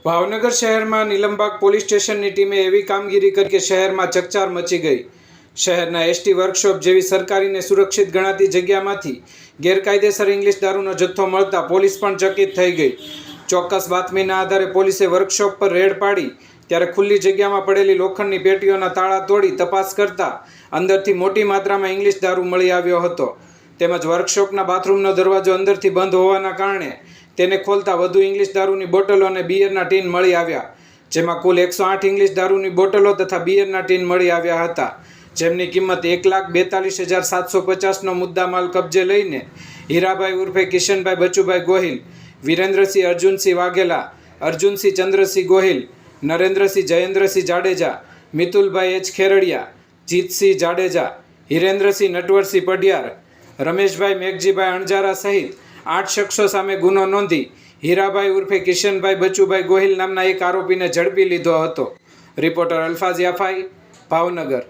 ભાવનગર શહેરમાં નીલમબાગ પોલીસ સ્ટેશનની ટીમે એવી કામગીરી કરી કે શહેરમાં ચકચાર મચી ગઈ। શહેરના એસટી વર્કશોપ જેવી સરકારીને સુરક્ષિત ગણાતી જગ્યામાંથી ગેરકાયદેસર ઇંગ્લિશ દારૂનો જથ્થો મળતા પોલીસ પણ ચકિત થઈ ગઈ। ચોક્કસ બાતમીના આધારે પોલીસે વર્કશોપ પર રેડ પાડી ત્યારે ખુલ્લી જગ્યામાં પડેલી લોખંડની પેટીઓના તાળા તોડી તપાસ કરતા અંદરથી મોટી માત્રામાં ઇંગ્લિશ દારૂ મળી આવ્યો હતો। તેમજ વર્કશોપના બાથરૂમનો દરવાજો અંદરથી બંધ હોવાના કારણે તેને ખોલતા વધુ ઇંગ્લિશ દારૂની બોટલો અને બિયરના ટીન મળી આવ્યા, જેમાં કુલ 108 ઇંગ્લિશ દારૂની બોટલો તથા બિયરના ટીન મળી આવ્યા હતા, જેમની કિંમત 1,42,750નો મુદ્દામાલ કબજે લઈને હીરાભાઈ ઉર્ફે કિશનભાઈ બચુભાઈ ગોહિલ, વિરેન્દ્રસિંહ અર્જુનસિંહ વાઘેલા, અર્જુનસિંહ ચંદ્રસિંહ ગોહિલ, નરેન્દ્રસિંહ જયેન્દ્રસિંહ જાડેજા, મિતુલભાઈ એચ ખેરડિયા, જીતસિંહ જાડેજા, હિરેન્દ્રસિંહ નટવરસિંહ પઢિયાર, રમેશભાઈ મેઘજીભાઈ અણજારા સહિત 8 શખ્સો સામે ગુનો નોંધી હીરાભાઈ ઉર્ફે કિશનભાઈ બચુભાઈ ગોહિલ નામના એક આરોપીને ઝડપી લીધો હતો। રિપોર્ટર અલ્ફાઝ યાફાઈ, ભાવનગર।